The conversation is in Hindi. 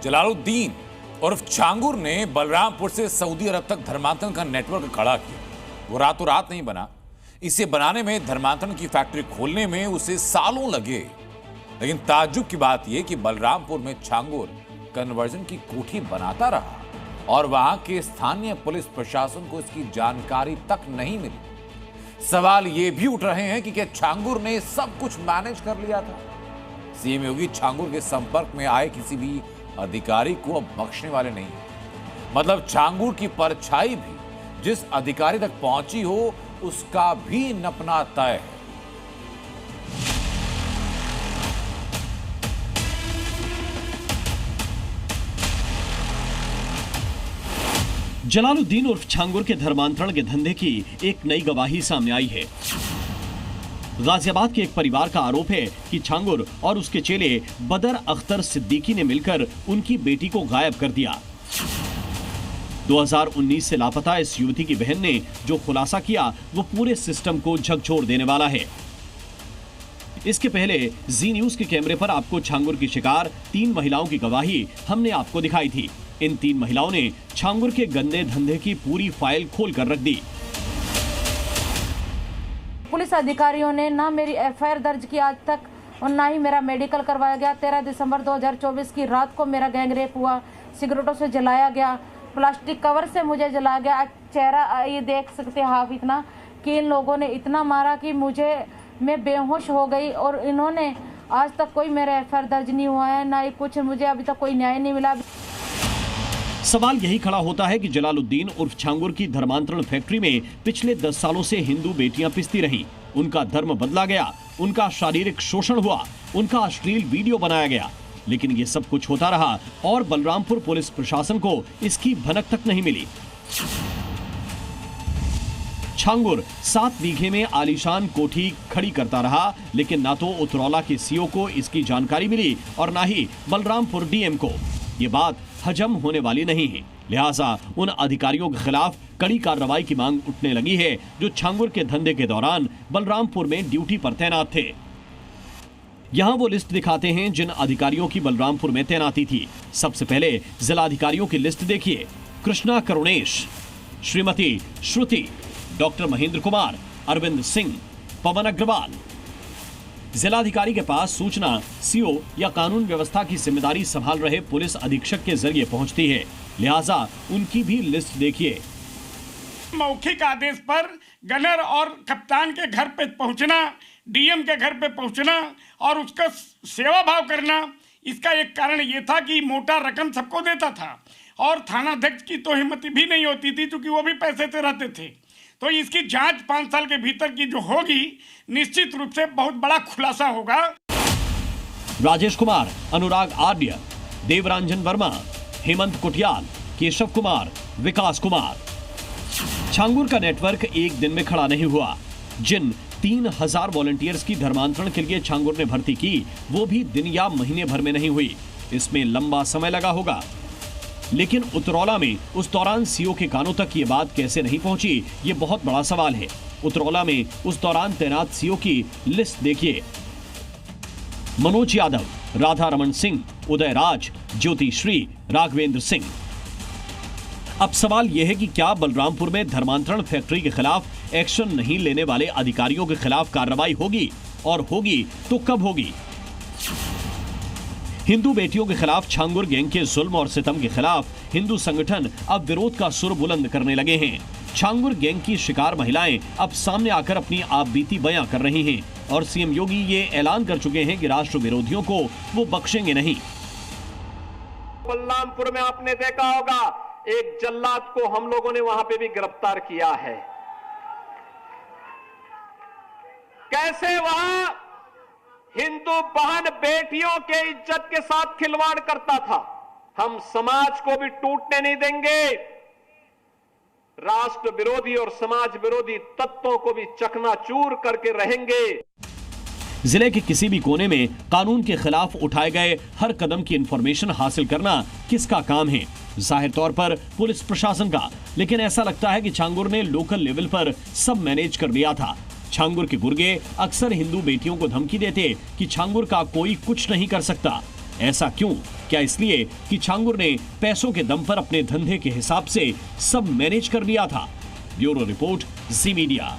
जलालुद्दीन उर्फ छांगुर ने बलरामपुर से सऊदी अरब तक धर्मांतरण का नेटवर्क खड़ा किया। वो रातों रात नहीं बना। इसे बनाने में, धर्मांतरण की फैक्ट्री खोलने में उसे सालों लगे। लेकिन ताज्जुब की बात यह कि बलरामपुर में छांगुर कन्वर्जन की कोठी बनाता रहा और वहां के स्थानीय पुलिस प्रशासन को इसकी जानकारी तक नहीं मिली। सवाल ये भी उठ रहे हैं कि क्या छांगुर ने सब कुछ मैनेज कर लिया था? सीएम योगी छांगुर के संपर्क में आए किसी भी अधिकारी को अब बख्शने वाले नहीं है। मतलब छांगुर की परछाई भी जिस अधिकारी तक पहुंची हो उसका भी नपना तय है। जलालुद्दीन उर्फ छांगुर के धर्मांतरण के धंधे की एक नई गवाही सामने आई है। गाजियाबाद के एक परिवार का आरोप है कि छांगुर और उसके चेले बदर अख्तर सिद्दीकी ने मिलकर उनकी बेटी को गायब कर दिया। 2019 से लापता इस युवती की बहन ने जो खुलासा किया वो पूरे सिस्टम को झकझोर देने वाला है। इसके पहले जी न्यूज के कैमरे पर आपको छांगुर की शिकार 3 महिलाओं की गवाही हमने आपको दिखाई थी। इन 3 महिलाओं ने छांगुर के गंदे धंधे की पूरी फाइल खोल कर रख दी। पुलिस अधिकारियों ने ना मेरी एफआईआर दर्ज की आज तक, और ना ही मेरा मेडिकल करवाया गया। 13 दिसंबर 2024 की रात को मेरा गैंग रेप हुआ, सिगरेटों से जलाया गया, प्लास्टिक कवर से मुझे जलाया गया। चेहरा ये देख सकते हैं, हाफ इतना कि इन लोगों ने इतना मारा कि मैं बेहोश हो गई। और इन्होंने आज तक कोई मेरा एफआईआर दर्ज नहीं हुआ है, ना ही कुछ, मुझे अभी तक कोई न्याय नहीं मिला। सवाल यही खड़ा होता है कि जलालुद्दीन उर्फ छांगुर की धर्मांतरण फैक्ट्री में पिछले 10 सालों से हिंदू बेटियां पिसती रहीं। उनका धर्म बदला गया, उनका शारीरिक शोषण हुआ, उनका अश्लील वीडियो बनाया गया, लेकिन ये सब कुछ होता रहा और बलरामपुर पुलिस प्रशासन को इसकी भनक तक नहीं मिली। छांगुर 7 बीघे में आलीशान कोठी खड़ी करता रहा, लेकिन ना तो उतरौला के सीओ को इसकी जानकारी मिली और ना ही बलरामपुर डीएम को। ये बात हजम होने वाली नहीं है। लिहाजा उन अधिकारियों के खिलाफ कड़ी कार्रवाई की मांग उठने लगी है जो छांगुर के धंधे के दौरान बलरामपुर में ड्यूटी पर तैनात थे। यहां वो लिस्ट दिखाते हैं जिन अधिकारियों की बलरामपुर में तैनाती थी। सबसे पहले जिलाधिकारियों की लिस्ट देखिए। कृष्णा करुणेश, श्रीमती श्रुति, डॉक्टर महेंद्र कुमार, अरविंद सिंह, पवन अग्रवाल। जिलाधिकारी के पास सूचना सीओ या कानून व्यवस्था की जिम्मेदारी संभाल रहे पुलिस अधीक्षक के जरिए पहुंचती है। लिहाजा उनकी भी लिस्ट देखिए। मौखिक आदेश पर गनर और कप्तान के घर पे पहुंचना, डीएम के घर पे पहुंचना और उसका सेवा भाव करना, इसका एक कारण ये था कि मोटा रकम सबको देता था और थानाध्यक्ष की तो हिम्मत भी नहीं होती थी क्योंकि वो भी पैसे से रहते थे। तो इसकी जांच 5 साल के भीतर की जो होगी, निश्चित रूप से बहुत बड़ा खुलासा होगा। राजेश कुमार, अनुराग आर्य, देवरंजन वर्मा, हेमंत कुटियाल, केशव कुमार, विकास कुमार। छांगुर का नेटवर्क एक दिन में खड़ा नहीं हुआ। जिन 3000 वॉलंटियर्स की धर्मांतरण के लिए छांगुर ने भर्ती की, वो भी दिन या महीने भर में नहीं हुई। इसमें लंबा समय लगा होगा। लेकिन उतरौला में उस दौरान सीओ के कानों तक ये बात कैसे नहीं पहुंची, ये बहुत बड़ा सवाल है। उतरौला में उस दौरान तैनात सीओ की लिस्ट देखिए। मनोज यादव, राधा रमन सिंह, उदय राज, ज्योति श्री, राघवेंद्र सिंह। अब सवाल यह है कि क्या बलरामपुर में धर्मांतरण फैक्ट्री के खिलाफ एक्शन नहीं लेने वाले अधिकारियों के खिलाफ कार्रवाई होगी, और होगी तो कब होगी? हिंदू बेटियों के खिलाफ छांगुर गैंग के जुल्म और सितम के खिलाफ हिंदू संगठन अब विरोध का सुर बुलंद करने लगे हैं। छांगुर गैंग की शिकार महिलाएं अब सामने आकर अपनी आपबीती बयां कर रही हैं और सीएम योगी ये ऐलान कर चुके हैं कि राष्ट्र विरोधियों को वो बख्शेंगे नहीं। बलरामपुर में आपने देखा होगा, एक जल्लाद को हम लोगों ने वहां पे भी गिरफ्तार किया है। कैसे वहां हिंदू बहन बेटियों के इज्जत के साथ खिलवाड़ करता था। हम समाज को भी टूटने नहीं देंगे, राष्ट्र विरोधी और समाज विरोधी तत्वों को भी चकनाचूर करके रहेंगे। जिले के किसी भी कोने में कानून के खिलाफ उठाए गए हर कदम की इंफॉर्मेशन हासिल करना किसका काम है? जाहिर तौर पर पुलिस प्रशासन का। लेकिन ऐसा लगता है कि छांगुर ने लोकल लेवल पर सब मैनेज कर लिया था। छांगुर के गुर्गे अक्सर हिंदू बेटियों को धमकी देते कि छांगुर का कोई कुछ नहीं कर सकता। ऐसा क्यों? क्या इसलिए कि छांगुर ने पैसों के दम पर अपने धंधे के हिसाब से सब मैनेज कर लिया था? ब्यूरो रिपोर्ट, जी मीडिया।